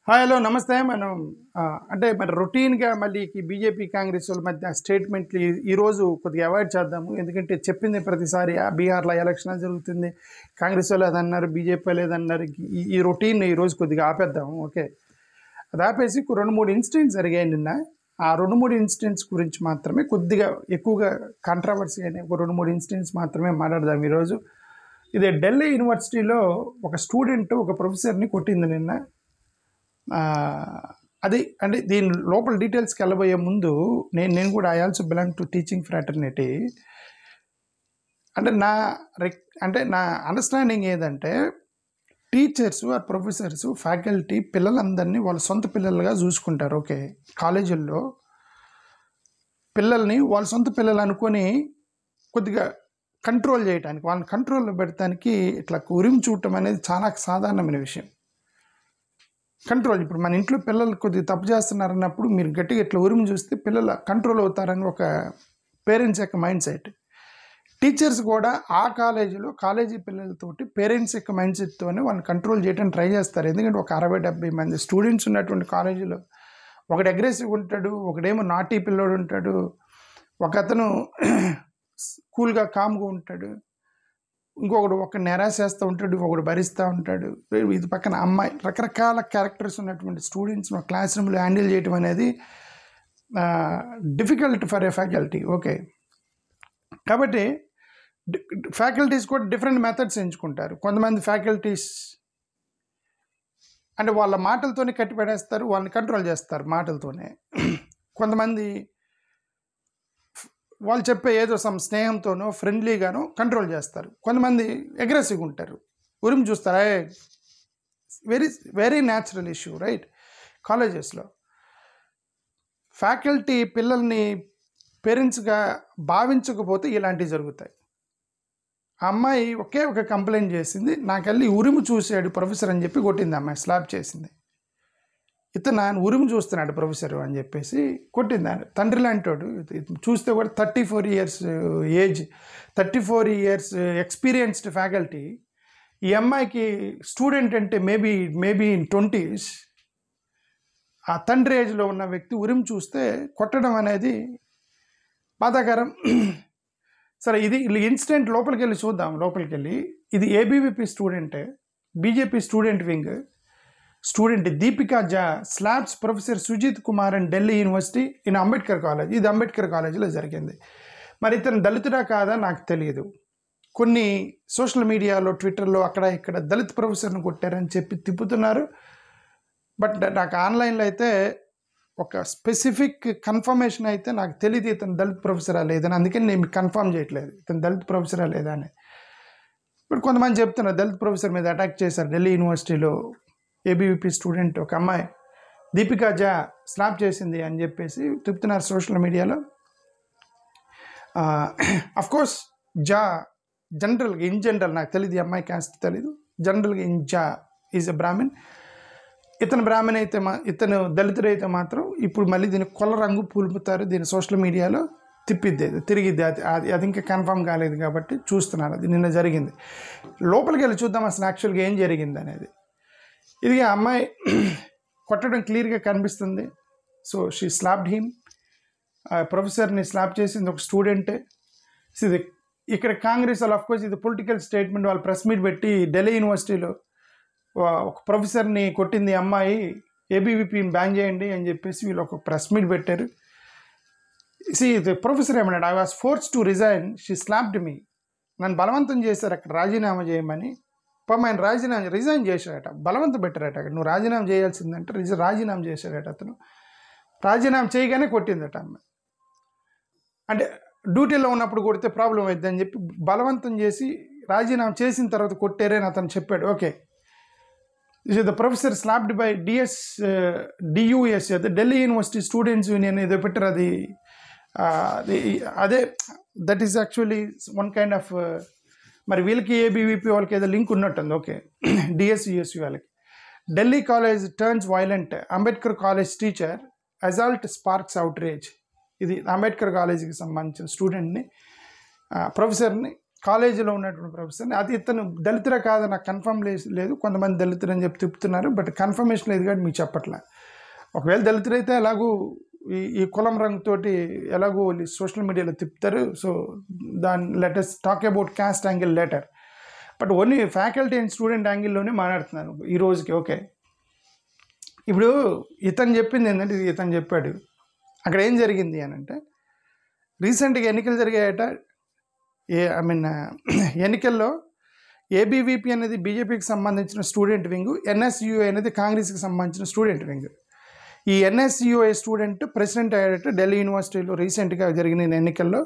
Hi hello నమస్తే. మనం అంటే మరి రొటీన్గా మళ్ళీ బీజేపీ కాంగ్రెస్ వాళ్ళ మధ్య స్టేట్మెంట్లు ఈరోజు కొద్దిగా అవాయిడ్ చేద్దాము. ఎందుకంటే చెప్పింది ప్రతిసారి బీహార్లో ఎలక్షన్ జరుగుతుంది, కాంగ్రెస్ వాళ్ళు అదన్నారు, బీజేపీ వాళ్ళు ఏదన్నారు. ఈ రొటీన్ ఈరోజు కొద్దిగా ఆపేద్దాము. ఓకే, అది ఆపేసి 2-3 ఇన్సిడెంట్స్ జరిగాయి నిన్న. ఆ 2-3 ఇన్సిడెంట్స్ గురించి మాత్రమే కొద్దిగా ఎక్కువగా కాంట్రవర్సీ అయిన 2-3 ఇన్సిడెంట్స్ మాత్రమే మాట్లాడదాం ఈరోజు. ఇదే ఢిల్లీ యూనివర్సిటీలో ఒక స్టూడెంట్ ఒక ప్రొఫెసర్ని కొట్టింది నిన్న. అది అంటే దీని లోపల డీటెయిల్స్కి వెళ్ళబోయే ముందు నేను కూడా I also belong to teaching fraternity. అంటే నా అండర్స్టాండింగ్ ఏదంటే టీచర్స్ ఆర్ ప్రొఫెసర్స్ ఫ్యాకల్టీ పిల్లలందరినీ వాళ్ళ సొంత పిల్లలుగా చూసుకుంటారు. ఓకే, కాలేజీల్లో పిల్లల్ని వాళ్ళ సొంత పిల్లలు అనుకొని కొద్దిగా కంట్రోల్ చేయడానికి, వాళ్ళని కంట్రోల్లో పెడటానికి ఇట్లా ఉరిమి చూడటం అనేది చాలా సాధారణమైన విషయం. కంట్రోల్, ఇప్పుడు మన ఇంట్లో పిల్లలు కొద్దిగా తప్పు చేస్తున్నారన్నప్పుడు మీరు గట్టిగా ఇట్లా ఉరిమి చూస్తే పిల్లలు కంట్రోల్ అవుతారని ఒక పేరెంట్స్ యొక్క మైండ్ సెట్. టీచర్స్ కూడా ఆ కాలేజీ పిల్లలతోటి పేరెంట్స్ యొక్క మైండ్ సెట్తోనే వాళ్ళని కంట్రోల్ చేయడానికి ట్రై చేస్తారు. ఎందుకంటే ఒక 60-70 మంది స్టూడెంట్స్ ఉన్నటువంటి కాలేజీలో ఒకటి అగ్రెసివ్ ఉంటాడు, ఒకడేమో నాటీ పిల్లోడు ఉంటాడు, ఒక అతను కూల్గా కామ్గా ఉంటాడు, ఒకడు నిరాశ చేస్తూ ఉంటాడు, ఒకడు భరిస్తూ ఉంటాడు, ఇది పక్కన అమ్మాయి. రకరకాల క్యారెక్టర్స్ ఉన్నటువంటి స్టూడెంట్స్ క్లాస్ రూమ్లో హ్యాండిల్ చేయడం అనేది difficult for a faculty. Okay, కాబట్టి ఫ్యాకల్టీస్ కూడా డిఫరెంట్ మెథడ్స్ ఎంచుకుంటారు. కొంతమంది ఫ్యాకల్టీస్ అంటే వాళ్ళ మాటలతోనే కట్టిపడేస్తారు, వాళ్ళని కంట్రోల్ చేస్తారు మాటలతోనే. కొంతమంది వాళ్ళు చెప్పే ఏదో స్నేహంతోనో ఫ్రెండ్లీగానో కంట్రోల్ చేస్తారు. కొంతమంది అగ్రెసివ్గా ఉంటారు, ఉరిమి చూస్తారు. Very very natural issue, right? కాలేజెస్లో ఫ్యాకల్టీ పిల్లల్ని పేరెంట్స్గా భావించకపోతే ఇలాంటివి జరుగుతాయి. ఆ అమ్మాయి ఒక కంప్లైంట్ చేసింది, నాకెళ్ళి ఉరిమి చూశాడు ప్రొఫెసర్ అని చెప్పి కొట్టింది. అమ్మాయి స్లాప్ చేసింది. ఇతను ఆయన ఉరిమి చూస్తున్నాడు ప్రొఫెసర్ అని చెప్పేసి కొట్టింది. ఆయన తండ్రి లాంటివాడు. చూస్తే కూడా 34 years age, 34 years experienced faculty. ఈ అమ్మాయికి స్టూడెంట్ అంటే మేబీ ఇన్ 20s. ఆ తండ్రి ఏజ్లో ఉన్న వ్యక్తి ఉరిమి చూస్తే కొట్టడం అనేది బాధాకరం. సరే, ఇది ఇన్సిడెంట్ లోపలికి వెళ్ళి చూద్దాం. లోపలికి వెళ్ళి ఇది ABVP student, BJP student wing student Deepika Jha slaps professor Sujit Kumar and Delhi university in Ambedkar college. ఇది అంబేద్కర్ కాలేజీలో జరిగింది. మరి ఇతను దళితుడా కాదా నాకు తెలియదు. కొన్ని సోషల్ మీడియాలో, ట్విట్టర్లో అక్కడ ఇక్కడ దళిత్ ప్రొఫెసర్ని కొట్టారని చెప్పి తిప్పుతున్నారు. బట్ నాకు ఆన్లైన్లో అయితే ఒక స్పెసిఫిక్ కన్ఫర్మేషన్ అయితే నాకు తెలియదు ఇతను దళిత్ ప్రొఫెసరా లేదని. అందుకని నేను కన్ఫర్మ్ చేయట్లేదు ఇతను దళిత్ ప్రొఫెసరా లేదా అని. ఇప్పుడు కొంతమంది చెప్తున్నారు దళిత్ ప్రొఫెసర్ మీద అటాక్ చేశారు ఢిల్లీ యూనివర్సిటీలో. ఏబీవీపీ స్టూడెంట్ ఒక అమ్మాయి దీపికా జా స్లాప్ చేసింది అని చెప్పేసి చెప్తున్నారు సోషల్ మీడియాలో. అఫ్కోర్స్ జా జనరల్గా ఇన్ జనరల్ నాకు తెలియదు, ఈ అమ్మాయి క్యాస్ట్ తెలీదు. జనరల్గా ఇన్ జా ఈజ్ ఎ బ్రాహ్మణ్. ఇతను బ్రాహ్మణ్ అయితే ఇతను దళితుడు అయితే మాత్రం ఇప్పుడు మళ్ళీ దీన్ని కొల్ల రంగు పూలుపుతారు, దీన్ని సోషల్ మీడియాలో తిరిగిద్ది. అది ఇంకా కన్ఫర్మ్ కాలేదు కాబట్టి చూస్తున్నారు. అది నిన్న జరిగింది. లోపలికి వెళ్ళి చూద్దాం అసలు యాక్చువల్గా ఏం జరిగింది అనేది. ఇది ఆ అమ్మాయి కొట్టడం క్లియర్గా కనిపిస్తుంది. So she slapped him. ప్రొఫెసర్ని స్లాప్ చేసింది ఒక స్టూడెంటే. ఇది ఇక్కడ కాంగ్రెస్ వాళ్ళు అఫ్కోర్స్ ఇది పొలిటికల్ స్టేట్మెంట్. వాళ్ళు ప్రెస్ మీట్ పెట్టి ఢిల్లీ యూనివర్సిటీలో ఒక ప్రొఫెసర్ని కొట్టింది అమ్మాయి, ఏబీవీపీని బ్యాన్ చేయండి అని చెప్పేసి వీళ్ళు ఒక ప్రెస్ మీట్ పెట్టారు. ఇది ప్రొఫెసర్ ఏమన్నాడు, I was force to resign, she slapped me. నన్ను బలవంతం చేశారు అక్కడ రాజీనామా చేయమని. ఆయన రిజైన్ చేశాడట, బలవంతం పెట్టారట. అక్కడ నువ్వు రాజీనామా చేయాల్సిందంటే రాజీనామా చేశాడట. అతను రాజీనామా చేయగానే కొట్టిందట అమ్మాయి. అంటే డ్యూటీలో ఉన్నప్పుడు కొడితే ప్రాబ్లం అవుతుంది అని చెప్పి బలవంతం చేసి రాజీనామా చేసిన తర్వాత కొట్టారే అని అతను చెప్పాడు. Okay, the professor slapped by DUS, Delhi university students union ఏదో పెట్టారు. అదే that is actually one kind of, మరి వీళ్ళకి ఏబీవీపీ వాళ్ళకి ఏదో లింక్ ఉన్నట్టుంది. ఓకే, డిఎస్యుఎస్యు వాళ్ళకి. Delhi college turns violent, Ambedkar college teacher assault sparks outrage. ఇది అంబేద్కర్ కాలేజీకి సంబంధించిన స్టూడెంట్ని, ప్రొఫెసర్ని కాలేజీలో ఉన్నటువంటి ప్రొఫెసర్ని. అది ఇతను దళితుడే కాదు నాకు కన్ఫర్మ్ లేదు, కొంతమంది దళితులు అని చెప్పి తిప్పుతున్నారు, బట్ కన్ఫర్మేషన్ లేదు కాబట్టి మీకు చెప్పట్లే. ఒకవేళ దళితులైతే ఎలాగూ ఈ కులం రంగుతోటి ఎలాగో సోషల్ మీడియాలో తిప్పుతారు. సో దాని latest talk about caste angle later, but only faculty and student యాంగిల్లోనే మాట్లాడుతున్నాను ఈ రోజుకి. ఓకే, ఇప్పుడు ఇతను చెప్పింది ఏంటంటే, ఇతను చెప్పాడు అక్కడ ఏం జరిగింది అని అంటే, రీసెంట్గా ఎన్నికలు జరిగాయట. ఎన్నికల్లో ఏబీవీపీ అనేది బీజేపీకి సంబంధించిన స్టూడెంట్ వింగ్, ఎన్ఎస్యుఐ అనేది కాంగ్రెస్కి సంబంధించిన స్టూడెంట్ వింగ్. ఈ ఎన్ఎస్యుఐ స్టూడెంట్ ప్రెసిడెంట్ అయ్యాడట ఢిల్లీ యూనివర్సిటీలో. రీసెంట్గా జరిగిన ఎన్నికల్లో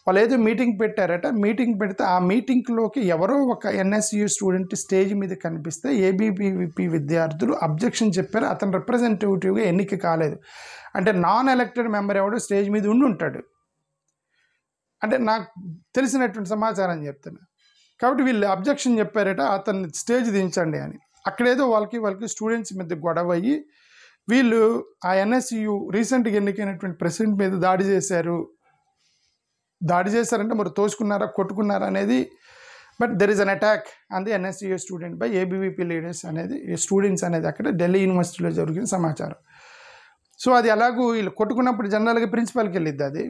వాళ్ళు ఏదో మీటింగ్ పెట్టారట. మీటింగ్ పెడితే ఆ మీటింగ్లోకి ఎవరో ఒక ఎన్ఎస్యు స్టూడెంట్ స్టేజ్ మీద కనిపిస్తే ఏబీవీపీ విద్యార్థులు అబ్జెక్షన్ చెప్పారు. అతను రిప్రజెంటేటివ్గా ఎన్నిక కాలేదు, అంటే నాన్ ఎలక్టెడ్ మెంబర్ ఎవడో స్టేజ్ మీద ఉండి ఉంటాడు. అంటే నాకు తెలిసినటువంటి సమాచారం చెప్తున్నా. కాబట్టి వీళ్ళు అబ్జెక్షన్ చెప్పారట, అతన్ని స్టేజ్ దించండి అని. అక్కడేదో వాళ్ళకి స్టూడెంట్స్ మీద గొడవ అయ్యి వీళ్ళు ఆ ఎన్ఎస్యు రీసెంట్గా ఎన్నికైనటువంటి ప్రెసిడెంట్ మీద దాడి చేశారంటే మరి తోసుకున్నారా కొట్టుకున్నారా అనేది, but there is an attack on the NSU student by ABVP leaders అనేది స్టూడెంట్స్ అనేది అక్కడ ఢిల్లీ యూనివర్సిటీలో జరిగిన సమాచారం. సో అది ఎలాగూ వీళ్ళు కొట్టుకున్నప్పుడు జనరల్గా ప్రిన్సిపల్కి వెళ్ళిద్ది, అది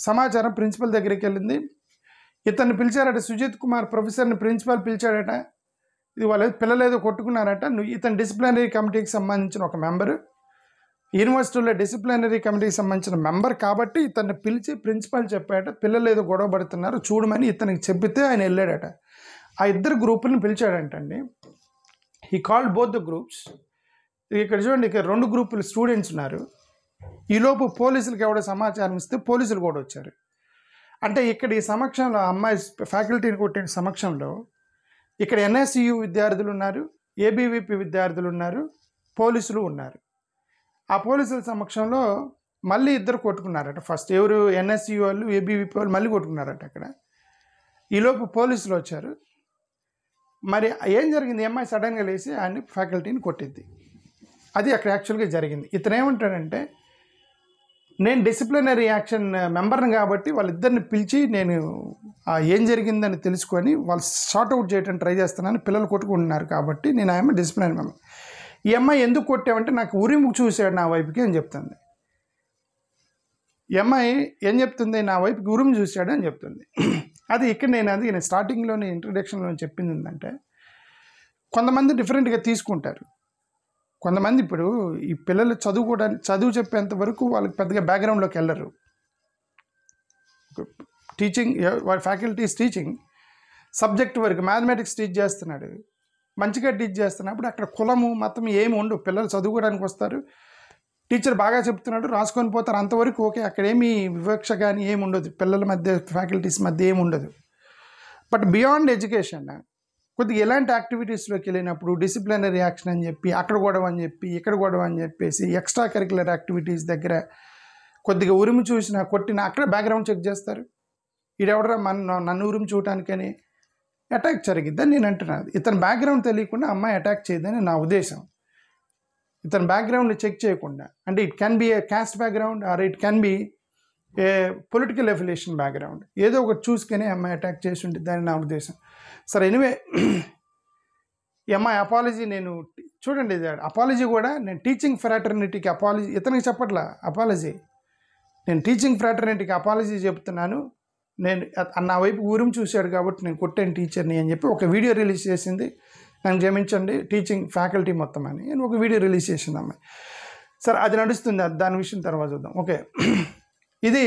సమాచారం ప్రిన్సిపల్ దగ్గరికి వెళ్ళింది. ఇతన్ని పిలిచారట, సుజిత్ కుమార్ ప్రొఫెసర్ని ప్రిన్సిపల్ పిలిచాడట. ఇది వాళ్ళు పిల్లలు ఏదో కొట్టుకున్నారట. ఇతను డిసిప్లినరీ కమిటీకి సంబంధించిన ఒక మెంబరు, యూనివర్సిటీలో డిసిప్లినరీ కమిటీకి సంబంధించిన మెంబర్ కాబట్టి ఇతన్ని పిలిచి ప్రిన్సిపల్ చెప్పాడట, పిల్లలు ఏదో గొడవ పడుతున్నారు చూడమని ఇతనికి చెప్పితే ఆయన వెళ్ళాడట. ఆ ఇద్దరు గ్రూపులను పిలిచాడంటండి. He called both the groups. ఇక్కడ చూడండి, ఇక్కడ 2 గ్రూపులు స్టూడెంట్స్ ఉన్నారు. ఈలోపు పోలీసులకు ఎవడో సమాచారం ఇస్తే పోలీసులు కూడా వచ్చారు. అంటే ఇక్కడ ఈ సమక్షంలో అమ్మాయి ఫ్యాకల్టీని కొట్టిన సమక్షంలో ఇక్కడ ఎన్ఎస్యు విద్యార్థులు ఉన్నారు, ఏబీవీపీ విద్యార్థులు ఉన్నారు, పోలీసులు ఉన్నారు. ఆ పోలీసుల సమక్షంలో మళ్ళీ ఇద్దరు కొట్టుకున్నారట. ఫస్ట్ ఎవరు ఎన్ఎస్యు వాళ్ళు ఏబీవీపీ వాళ్ళు మళ్ళీ కొట్టుకున్నారట అక్కడ. ఈలోపు పోలీసులు వచ్చారు. మరి ఏం జరిగింది, అమ్మాయి సడన్గా లేచి ఆయన్ని ఫ్యాకల్టీని కొట్టింది. అది అక్కడ యాక్చువల్గా జరిగింది. ఇతను ఏమంటాడంటే, నేను డిసిప్లినరీ యాక్షన్ మెంబర్ని కాబట్టి వాళ్ళిద్దరిని పిలిచి నేను ఏం జరిగిందని తెలుసుకొని వాళ్ళు షార్ట్అవుట్ చేయడానికి ట్రై చేస్తున్నాను, పిల్లలు కొట్టుకుంటున్నారు కాబట్టి నేను ఆమె డిసిప్లినరీ మెంబర్. ఈ అమ్మాయి ఎందుకు కొట్టామంటే నాకు ఉరిముకు చూశాడు నా వైపుకి అని చెప్తుంది. ఈ అమ్మాయి ఏం చెప్తుంది, నా వైపుకి ఉరిము చూశాడు అని చెప్తుంది. అది ఇక్కడ నేను స్టార్టింగ్లోనే ఇంట్రడక్షన్లో చెప్పింది ఏంటంటే, కొంతమంది డిఫరెంట్గా తీసుకుంటారు. కొంతమంది ఇప్పుడు ఈ పిల్లలు చదువు చెప్పేంత వరకు వాళ్ళకి పెద్దగా బ్యాక్గ్రౌండ్లోకి వెళ్ళరు. టీచింగ్, వాళ్ళ ఫ్యాకల్టీ టీచింగ్ సబ్జెక్ట్ వరకు మ్యాథమెటిక్స్ టీచ్ చేస్తున్నాడు, మంచిగా టీచ్ చేస్తున్నప్పుడు అక్కడ కులము మతం ఏమి ఉండవు. పిల్లలు చదువుకోవడానికి వస్తారు, టీచర్ బాగా చెప్తున్నాడు రాసుకొని పోతారు, అంతవరకు ఓకే. అక్కడ ఏమీ వివక్ష కానీ ఏమి ఉండదు, పిల్లల మధ్య ఫ్యాకల్టీస్ మధ్య ఏమి ఉండదు. బట్ బియాండ్ ఎడ్యుకేషన్ కొద్దిగా ఎలాంటి యాక్టివిటీస్లోకి వెళ్ళినప్పుడు డిసిప్లినరీ యాక్షన్ అని చెప్పి అక్కడ గొడవ అని చెప్పి ఇక్కడ గొడవ అని చెప్పేసి ఎక్స్ట్రా కరిక్యులర్ యాక్టివిటీస్ దగ్గర కొద్దిగా ఉరిమి చూసినా కొట్టినా అక్కడ బ్యాక్గ్రౌండ్ చెక్ చేస్తారు. ఈడెవడరా నన్ను ఉరిమి చూడటానికని అటాక్ జరిగిద్దని నేను అంటున్నాను. ఇతని బ్యాక్గ్రౌండ్ తెలియకుండా అమ్మాయి అటాక్ చేయదని నా ఉద్దేశం. ఇతని బ్యాక్గ్రౌండ్ని చెక్ చేయకుండా, అంటే it can be A caste background or it can be A political affiliation background, ఏదో ఒకటి చూసుకొని అమ్మాయి అటాక్ చేసి ఉంటుంది అని నా ఉద్దేశం. సరే, ఎనివే ఈ అమ్మాయి అపాలజీ నేను చూడండి, ఇది అపాలజీ కూడా నేను టీచింగ్ ఫ్రాటర్నిటీకి అపాలజీ ఇతనికి చెప్పట్లా అపాలజీ, నేను టీచింగ్ ఫ్రాటర్నిటీకి అపాలజీ చెప్తున్నాను. నేను నా వైపు ఊరిని చూశాడు కాబట్టి నేను కొట్టాను టీచర్ని అని చెప్పి ఒక వీడియో రిలీజ్ చేసింది. నన్ను క్షమించండి టీచింగ్ ఫ్యాకల్టీ మొత్తం అని నేను ఒక వీడియో రిలీజ్ చేసింది అమ్మాయి. సరే, అది నడుస్తుంది, దాని విషయం తర్వాత చూద్దాం. ఓకే, ఇది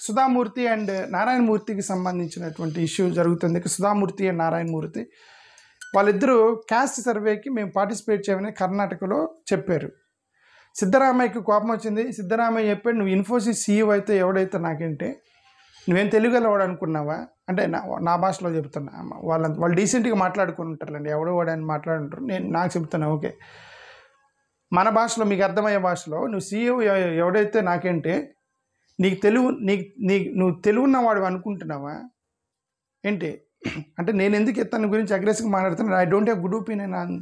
సుధామూర్తి అండ్ నారాయణమూర్తికి సంబంధించినటువంటి ఇష్యూ జరుగుతుంది. సుధామూర్తి అండ్ నారాయణమూర్తి వాళ్ళిద్దరూ క్యాస్ట్ సర్వేకి మేము పార్టిసిపేట్ చేయమని కర్ణాటకలో చెప్పారు. సిద్ధరామయ్యకి కోపం వచ్చింది. సిద్ధరామయ్య చెప్పాడు, నువ్వు ఇన్ఫోసిస్ సీఈఓ అయితే ఎవడైతే నాకేంటే, నువ్వేం తెలుగులో వాడు అనుకున్నావా అంటే నా భాషలో చెప్తున్నా. వాళ్ళు డీసెంట్గా మాట్లాడుకుని ఉంటారులేండి, ఎవడో వాడు అని మాట్లాడుంటారు. నాకు చెప్తున్నా, ఓకే మన భాషలో మీకు అర్థమయ్యే భాషలో నువ్వు సీఈఓ ఎవడైతే నాకేంటే నువ్వు తెలుగున్నవాడు అనుకుంటున్నావా ఏంటి అంటే, నేను ఎందుకు ఇతని గురించి అగ్రెసివ్గా మాట్లాడుతున్నాను. I don't have good opinion on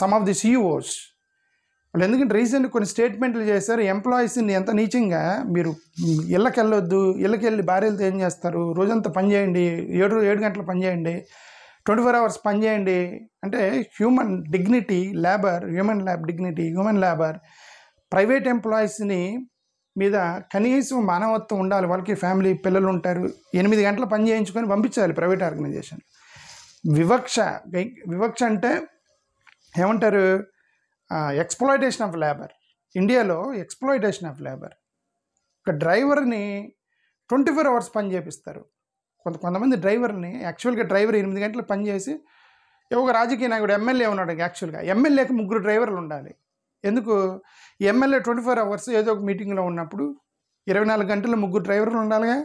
some of the CEOs. వాళ్ళు ఎందుకంటే రీసెంట్ కొన్ని స్టేట్మెంట్లు చేశారు, ఎంప్లాయీస్ని ఎంత నీచంగా మీరు ఇళ్ళకి వెళ్ళొద్దు, ఇళ్ళకి వెళ్ళి భార్యలతో ఏం చేస్తారు, రోజంతా పని చేయండి, 7 గంటలు పని చేయండి, 24 hours పని చేయండి అంటే human dignity labour, human labour private ఎంప్లాయీస్ని మీద కనీసం మానవత్వం ఉండాలి. వాళ్ళకి ఫ్యామిలీ పిల్లలు ఉంటారు, 8 గంటలు పని చేయించుకొని పంపించాలి ప్రైవేట్ ఆర్గనైజేషన్. వివక్ష అంటే ఏమంటారు, ఎక్స్‌ప్లాయిటేషన్ ఆఫ్ లేబర్. ఇండియాలో ఎక్స్‌ప్లాయిటేషన్ ఆఫ్ లేబర్. ఒక డ్రైవర్ని 24 hours పని చేపిస్తారు. కొంతమంది డ్రైవర్ని, యాక్చువల్గా డ్రైవర్ 8 గంటలు పని చేసి, ఒక రాజకీయ నాయకుడు ఎమ్మెల్యే ఉన్నాడు, యాక్చువల్గా ఎమ్మెల్యేకి 3 డ్రైవర్లు ఉండాలి. ఎందుకు? ఎమ్మెల్యే 24 hours ఏదో ఒక మీటింగ్లో ఉన్నప్పుడు 24 గంటలు 3 డ్రైవర్లు ఉండాలిగా.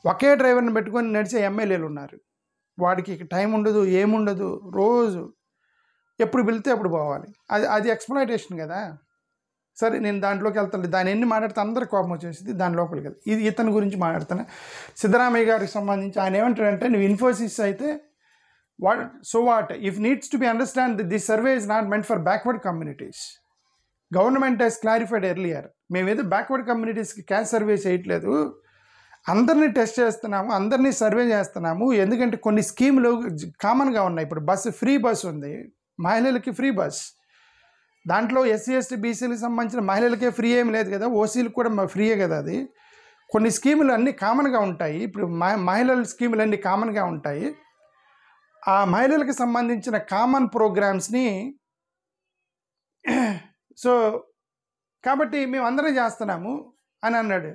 ఒకే డ్రైవర్ని పెట్టుకొని నడిచే ఎమ్మెల్యేలు ఉన్నారు. వాడికి టైం ఉండదు, ఏముండదు, రోజు ఎప్పుడు వెళ్తే అప్పుడు పోవాలి. అది ఎక్స్‌ప్లాయిటేషన్ కదా. సరే, నేను దాంట్లోకి వెళ్తాను, దాని ఎన్ని మాట్లాడితే అందరికి కోపం వచ్చేసింది, దాని లోపలికి వెళ్తాను. ఇది ఇతని గురించి మాట్లాడుతాను. సిద్ధరామయ్య గారికి సంబంధించి ఆయన ఏమంటాడంటే, నువ్వు ఇన్ఫోసిస్ అయితే what if needs to be understand this survey is not meant for backward communities. Government has clarified earlier. మేమేదో బ్యాక్వర్డ్ కమ్యూనిటీస్కి క్యాస్ట్ సర్వే చేయట్లేదు, అందరినీ టెస్ట్ చేస్తున్నాము, అందరినీ సర్వే చేస్తున్నాము. ఎందుకంటే కొన్ని స్కీములు కామన్గా ఉన్నాయి. ఇప్పుడు ఫ్రీ బస్సు ఉంది, మహిళలకి ఫ్రీ బస్. దాంట్లో ఎస్సీ ఎస్టీ బీసీలకు సంబంధించిన మహిళలకే ఫ్రీ ఏమి లేదు కదా, ఓసీలకు కూడా ఫ్రీయే కదా. అది కొన్ని స్కీములు అన్నీ కామన్గా ఉంటాయి. ఇప్పుడు మహిళల స్కీములు అన్నీ కామన్గా ఉంటాయి. ఆ మహిళలకు సంబంధించిన కామన్ ప్రోగ్రామ్స్ని కాబట్టి మేము అందరం చేస్తున్నాము అని అన్నాడు.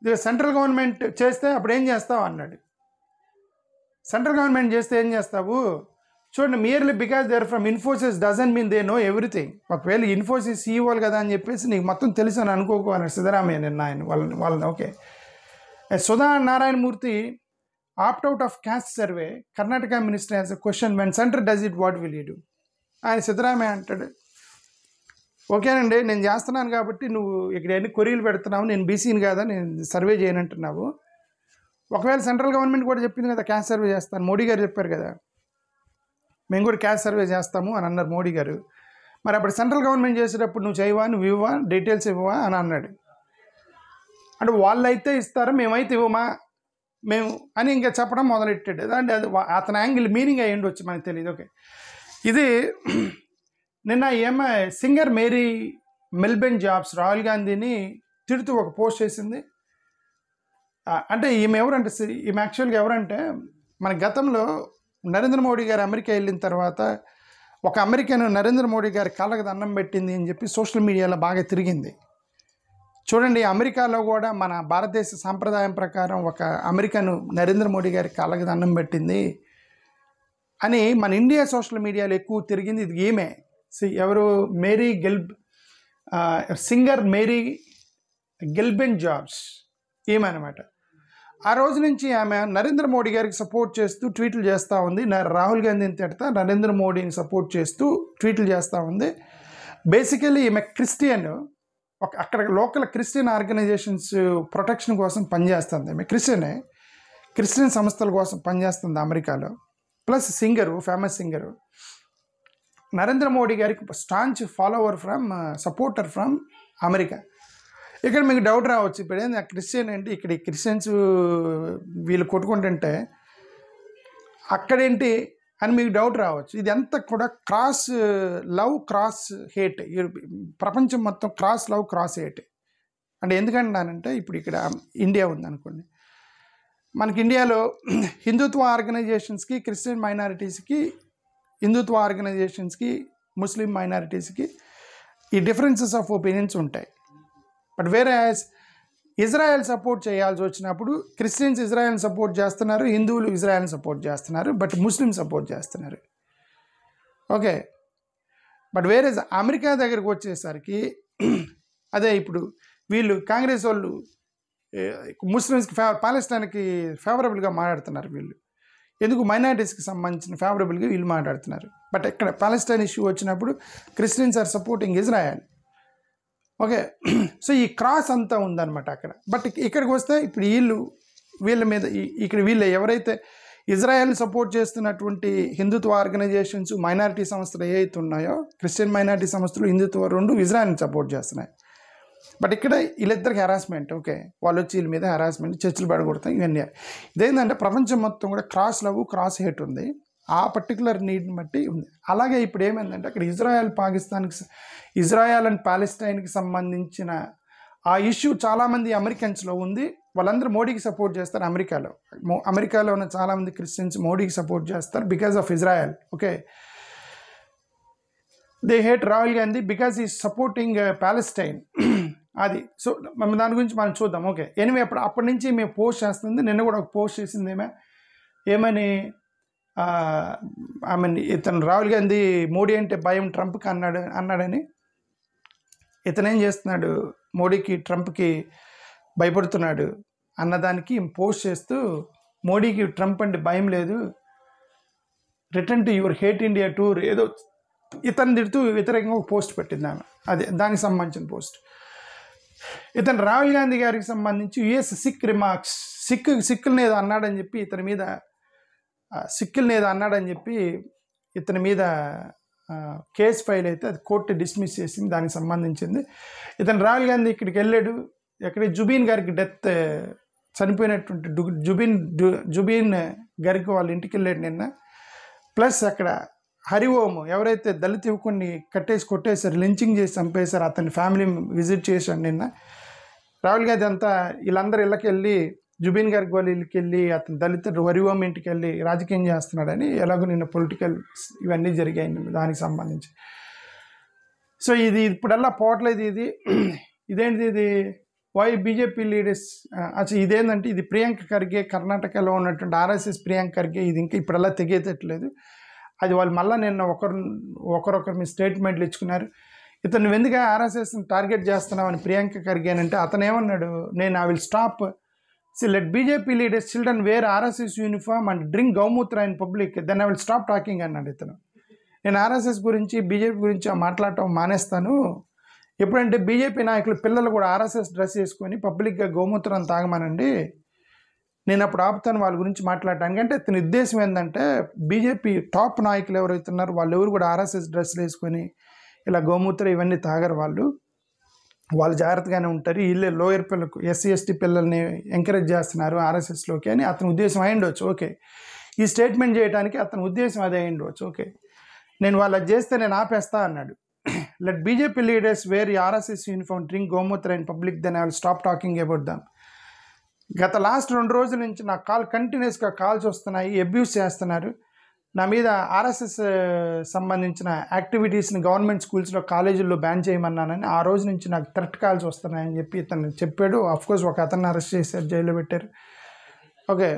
ఇది సెంట్రల్ గవర్నమెంట్ చేస్తే అప్పుడు ఏం చేస్తావు అన్నాడు. సెంట్రల్ గవర్నమెంట్ చేస్తే ఏం చేస్తావు చూడండి, merely because they are from Infosys doesn't mean they know everything. ఒకవేళ ఇన్ఫోసిస్ సీఈఓలు కదా అని చెప్పేసి నీకు మొత్తం తెలుసు అని అనుకోకన్నాడు సిద్ధరామయ్య నిన్న ఆయన వాళ్ళని. Okay, Sudha Narayana Murthy opt out of caste survey, Karnataka minister has a question when centre does it what will you do. ఆయన సిద్ధరామయ్య అంటాడు, ఓకేనండి నేను చేస్తున్నాను కాబట్టి నువ్వు ఇక్కడ ఎన్ని కొరీలు పెడుతున్నావు, నేను బీసీని కాదా, నేను సర్వే చేయనంటున్నావు. ఒకవేళ సెంట్రల్ గవర్నమెంట్ కూడా చెప్పింది కదా క్యాస్ట్ సర్వే చేస్తాను, మోడీ గారు చెప్పారు కదా మేము కూడా క్యాస్ట్ సర్వే చేస్తాము అని అన్నారు మోడీ గారు. మరి అప్పుడు సెంట్రల్ గవర్నమెంట్ చేసేటప్పుడు నువ్వు చేయవా, నువ్వు ఇవ్వవా, డీటెయిల్స్ ఇవ్వవా అని అన్నాడు. అంటే వాళ్ళైతే ఇస్తారా, మేమైతే ఇవ్వమా మేము అని ఇంకా చెప్పడం మొదలెట్టాడు. అంటే అది అతని యాంగిల్ మీనింగ్ అయ్యి ఉండొచ్చు, మనకు తెలియదు. ఓకే, ఇది నిన్న సింగర్ మేరీ మెల్బెన్ జాబ్స్ రాహుల్ గాంధీని తిడుతూ ఒక పోస్ట్ చేసింది. అంటే ఈమె ఎవరంటే, ఈమె యాక్చువల్గా ఎవరంటే, మన గతంలో నరేంద్ర మోడీ గారు అమెరికా వెళ్ళిన తర్వాత ఒక అమెరికన్ నరేంద్ర మోడీ గారి కాళ్ళకి దండం పెట్టింది అని చెప్పి సోషల్ మీడియాలో బాగా తిరిగింది. చూడండి, అమెరికాలో కూడా మన భారతదేశ సాంప్రదాయం ప్రకారం ఒక అమెరికన్ నరేంద్ర మోడీ గారి కాళ్ళకి దండం పెట్టింది అని మన ఇండియా సోషల్ మీడియాలో ఎక్కువ తిరిగింది. ఇది ఈమె ఎవరు, సింగర్ మేరీ గెల్బెన్ జాబ్స్ ఈమె అనమాట. ఆ రోజు నుంచి ఆమె నరేంద్ర మోడీ గారికి సపోర్ట్ చేస్తూ ట్వీట్లు చేస్తూ ఉంది. రాహుల్ గాంధీని తిడతా నరేంద్ర మోడీని సపోర్ట్ చేస్తూ ట్వీట్లు చేస్తూ ఉంది. బేసికలీ ఈమె క్రిస్టియన్, అక్కడ లోకల్ క్రిస్టియన్ ఆర్గనైజేషన్స్ ప్రొటెక్షన్ కోసం పనిచేస్తుంది. ఆమె క్రిస్టియన్ సంస్థల కోసం పనిచేస్తుంది అమెరికాలో. Plus singer, famous singer. Narendra Modi గారికి staunch follower supporter from America. ఇక్కడ మీకు డౌట్ రావచ్చు, ఇప్పుడు ఏంది క్రిస్టియన్ ఏంటి, ఇక్కడ క్రిస్టియన్స్ వీళ్ళు కొట్టుకుంటుంటే అక్కడేంటి అని మీకు డౌట్ రావచ్చు. ఇది అంతా కూడా క్రాస్ లవ్ క్రాస్ హేట్, ప్రపంచం మొత్తం క్రాస్ లవ్ క్రాస్ హేట్. అంటే ఎందుకంటున్నానంటే, ఇప్పుడు ఇక్కడ ఇండియా ఉందనుకోండి, మనకి ఇండియాలో హిందుత్వ ఆర్గనైజేషన్స్కి, క్రిస్టియన్ మైనారిటీస్కి, హిందుత్వ ఆర్గనైజేషన్స్కి, ముస్లిం మైనారిటీస్కి ఈ డిఫరెన్సెస్ ఆఫ్ ఒపీనియన్స్ ఉంటాయి. బట్ వేరే ఇజ్రాయెల్ సపోర్ట్ చేయాల్సి వచ్చినప్పుడు క్రిస్టియన్స్ ఇజ్రాయెల్ని సపోర్ట్ చేస్తున్నారు, హిందువులు ఇజ్రాయెల్ని సపోర్ట్ చేస్తున్నారు, బట్ ముస్లిం సపోర్ట్ చేస్తున్నారు. ఓకే, బట్ వేరే అమెరికా దగ్గరకు వచ్చేసరికి అదే ఇప్పుడు వీళ్ళు కాంగ్రెస్ వాళ్ళు ముస్లిమ్స్కి పాలెస్తీన్కి ఫేవరబుల్గా మాట్లాడుతున్నారు. వీళ్ళు ఎందుకు మైనారిటీస్కి సంబంధించిన ఫేవరబుల్గా వీళ్ళు మాట్లాడుతున్నారు. బట్ ఇక్కడ పాలెస్తీన్ ఇష్యూ వచ్చినప్పుడు Christians are supporting Israel. Okay, so ఈ క్రాస్ అంతా ఉందన్నమాట అక్కడ. బట్ ఇక్కడికి వస్తే ఇప్పుడు వీళ్ళ మీద ఇక్కడ వీళ్ళు ఎవరైతే ఇజ్రాయెల్ని సపోర్ట్ చేస్తున్నటువంటి హిందుత్వ ఆర్గనైజేషన్స్, మైనారిటీ సంస్థలు ఏవైతే ఉన్నాయో, క్రిస్టియన్ మైనారిటీ సంస్థలు, హిందుత్వ రెండు ఇజ్రాయెల్ని సపోర్ట్ చేస్తున్నాయి. బట్ ఇక్కడ వీళ్ళిద్దరికి హెరాస్మెంట్, ఓకే, వాళ్ళు వచ్చి వీళ్ళ మీద హెరాస్మెంట్, చర్చలు పడగొడతాయి, ఇవన్నీ. ఇదేంటంటే ప్రపంచం మొత్తం కూడా క్రాస్ లవ్, క్రాస్ హేట్ ఉంది, ఆ పర్టికులర్ నీడ్ని బట్టి ఉంది. అలాగే ఇప్పుడు ఏమైందంటే అక్కడ ఇజ్రాయెల్ అండ్ పాలెస్టైన్కి సంబంధించిన ఆ ఇష్యూ చాలామంది అమెరికన్స్లో ఉంది. వాళ్ళందరూ మోడీకి సపోర్ట్ చేస్తారు. అమెరికాలో ఉన్న చాలామంది క్రిస్టియన్స్ మోడీకి సపోర్ట్ చేస్తారు because of Israel. Okay, they hate Rahul Gandhi because is supporting Palestine. అది. సో దాని గురించి మనం చూద్దాం. ఓకే, ఎనివే అప్పటి నుంచి మేము పోస్ట్ చేస్తుంది. నిన్న కూడా ఒక పోస్ట్ చేసింది ఏమని ఇతను రాహుల్ గాంధీ మోడీ అంటే భయం ట్రంప్కి అన్నాడని. ఇతను ఏం చేస్తున్నాడు, మోడీకి ట్రంప్కి భయపడుతున్నాడు అన్నదానికి పోస్ట్ చేస్తూ, మోడీకి ట్రంప్ అంటే భయం లేదు, return to your hate India tour ఏదో ఇతను తిడుతూ వ్యతిరేకంగా ఒక పోస్ట్ పెట్టింది ఆమె. అదే దానికి సంబంధించిన పోస్ట్. ఇతను రాహుల్ గాంధీ గారికి సంబంధించి యుఎస్ సిక్ రిమార్క్స్, సిక్కుల్ని ఏదో అన్నాడని చెప్పి ఇతని మీద ఇతని మీద కేసు ఫైల్ అయితే అది కోర్టు డిస్మిస్ చేసింది. దానికి సంబంధించింది. ఇతను రాహుల్ గాంధీ ఇక్కడికి వెళ్ళాడు, ఎక్కడ జుబీన్ గారికి డెత్, చనిపోయినటువంటి జుబీన్ గారికి వాళ్ళ ఇంటికి వెళ్ళాడు నిన్న. ప్లస్ అక్కడ హరిఓం ఎవరైతే దళిత యువకుడిని కొట్టేశారు, లించింగ్ చేసి చంపేశారు, అతని ఫ్యామిలీ విజిట్ చేశాడు నిన్న. రాహుల్ గాంధీ అంతా వీళ్ళందరూ ఇళ్ళకి వెళ్ళి, జుబీన్ గారికి వాళ్ళ ఇళ్ళకి వెళ్ళి, అతను దళితుడు హరిఓం ఇంటికి వెళ్ళి రాజకీయం చేస్తున్నాడని ఎలాగో నిన్న పొలిటికల్ ఇవన్నీ జరిగాయి దానికి సంబంధించి. సో ఇది ఇప్పుడల్లా పోవట్లేదు. ఇదేంటిది, ఇది వై బీజేపీ లీడర్స్ అసలు ఇదేంటంటే ఇది ప్రియాంక ఖర్గే, కర్ణాటకలో ఉన్నటువంటి ఆర్ఎస్ఎస్ ప్రియాంక ఖర్గే, ఇది ఇంకా ఇప్పుడల్లా తెగేటట్లేదు. అది వాళ్ళు మళ్ళీ నిన్న ఒకరొకరు మీ స్టేట్మెంట్లు ఇచ్చుకున్నారు. ఇతను ఎందుకు ఆర్ఎస్ఎస్ని టార్గెట్ చేస్తున్నామని ప్రియాంక ఖర్గే అంటే అతను ఏమన్నాడు, నేను I will stop let BJP leaders children wear RSS uniform and drink gaumutra in public then I will stop talking అన్నాడు ఇతను. నేను ఆర్ఎస్ఎస్ గురించి, బీజేపీ గురించి మాట్లాడటం మానేస్తాను. ఎప్పుడంటే బీజేపీ నాయకులు పిల్లలు కూడా ఆర్ఎస్ఎస్ డ్రెస్ వేసుకొని పబ్లిక్గా గోమూత్రం తాగమనండి, నేను అప్పుడు ఆపుతాను వాళ్ళ గురించి మాట్లాడటానికి. అంటే ఇతని ఉద్దేశం ఏంటంటే బీజేపీ టాప్ నాయకులు ఎవరైతే ఉన్నారో వాళ్ళు ఎవరు కూడా ఆర్ఎస్ఎస్ డ్రెస్సులు వేసుకొని ఇలా గోమూత్రం ఇవన్నీ తాగరు, వాళ్ళు జాగ్రత్తగానే ఉంటారు. వీళ్ళే లోయర్ పిల్లలకు, ఎస్సీ ఎస్టీ పిల్లల్ని ఎంకరేజ్ చేస్తున్నారు ఆర్ఎస్ఎస్లోకి అని అతని ఉద్దేశం అయ్యిండవచ్చు. ఓకే, ఈ స్టేట్మెంట్ చేయడానికి అతని ఉద్దేశం అదే అయ్యిండవచ్చు. ఓకే, నేను వాళ్ళు అది చేస్తే నేను ఆపేస్తా అన్నాడు. Let BJP leaders wear RSS uniform drink gomutra in public then I will stop talking about them. గత లాస్ట్ 2 రోజుల నుంచి నాకు కంటిన్యూస్గా కాల్స్ వస్తున్నాయి, అబ్యూస్ చేస్తున్నారు నా మీద. ఆర్ఎస్ఎస్ సంబంధించిన యాక్టివిటీస్ని గవర్నమెంట్ స్కూల్స్లో, కాలేజీల్లో బ్యాన్ చేయమన్నానని ఆ రోజు నుంచి నాకు థ్రెట్ కాల్స్ వస్తున్నాయని చెప్పి ఇతను చెప్పాడు. అఫ్కోర్స్ ఒక అతన్ని అరెస్ట్ చేశారు, జైల్లో పెట్టారు. ఓకే,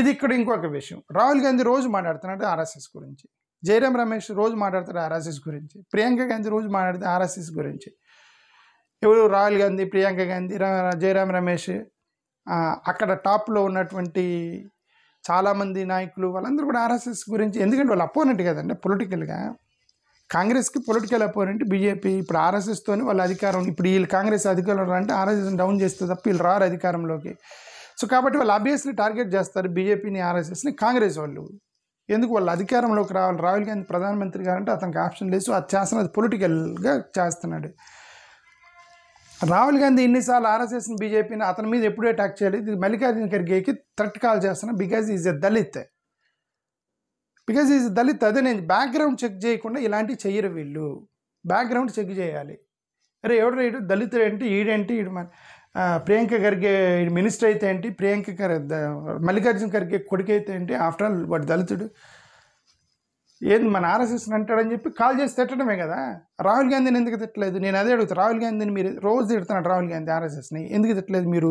ఇది ఇక్కడ ఇంకొక విషయం. రాహుల్ గాంధీ రోజు మాట్లాడుతున్నాడు ఆర్ఎస్ఎస్ గురించి, జయరాం రమేష్ రోజు మాట్లాడతాడు ఆర్ఎస్ఎస్ గురించి, ప్రియాంక గాంధీ రోజు మాట్లాడితే ఆర్ఎస్ఎస్ గురించి. ఎవరు రాహుల్ గాంధీ, ప్రియాంక గాంధీ, జయరాం రమేష్, అక్కడ టాప్లో ఉన్నటువంటి చాలామంది నాయకులు వాళ్ళందరూ కూడా ఆర్ఎస్ఎస్ గురించి. ఎందుకంటే వాళ్ళు అపోనెంట్ కదండి పొలిటికల్గా, కాంగ్రెస్కి పొలిటికల్ అపోనెంట్ బీజేపీ. ఇప్పుడు ఆర్ఎస్ఎస్తోని వాళ్ళ అధికారం, ఇప్పుడు వీళ్ళు కాంగ్రెస్ అధికారంలో అంటే ఆర్ఎస్ఎస్ డౌన్ చేస్తే తప్ప వీళ్ళు రారు అధికారంలోకి. సో కాబట్టి వాళ్ళు ఆబ్వియస్లీ టార్గెట్ చేస్తారు బీజేపీని, ఆర్ఎస్ఎస్ని. కాంగ్రెస్ వాళ్ళు ఎందుకు వాళ్ళు అధికారంలోకి రావాలి, రాహుల్ గాంధీ ప్రధానమంత్రి గారంటే అతనికి ఆప్షన్ లేదు. సో అది చేస్తున్నది పొలిటికల్గా చేస్తున్నాడు. రాహుల్ గాంధీ ఇన్నిసార్లు ఆర్ఎస్ఎస్ని, బీజేపీని అతని మీద ఎప్పుడూ అటాక్ చేయలేదు. ఇది మల్లికార్జున ఖర్గేకి థ్రెట్ కాల్ చేస్తున్నా బికాజ్ ఈజ్ ఎ దళిత్. అదే నేను బ్యాక్గ్రౌండ్ చెక్ చేయకుండా ఇలాంటివి చెయ్యరు వీళ్ళు. బ్యాక్గ్రౌండ్ చెక్ చేయాలి. అరే ఎవడు దళితుడు ఏంటి, ఈడేంటి, ప్రియాంక ఖర్గే మినిస్టర్ అయితే ఏంటి, మల్లికార్జున ఖర్గే కొడుకు అయితే ఏంటి, ఆఫ్టర్ ఆల్ వాడు దళితుడు, ఏంది మన ఆర్ఎస్ఎస్ని అంటాడని చెప్పి కాల్ చేసి తిట్టడమే కదా. రాహుల్ గాంధీని ఎందుకు తిట్టలేదు, నేను అదే అడుగుతాను. రాహుల్ గాంధీని మీరు రోజు తిడుతున్నాడు, రాహుల్ గాంధీ ఆర్ఎస్ఎస్ని ఎందుకు తిట్టలేదు మీరు?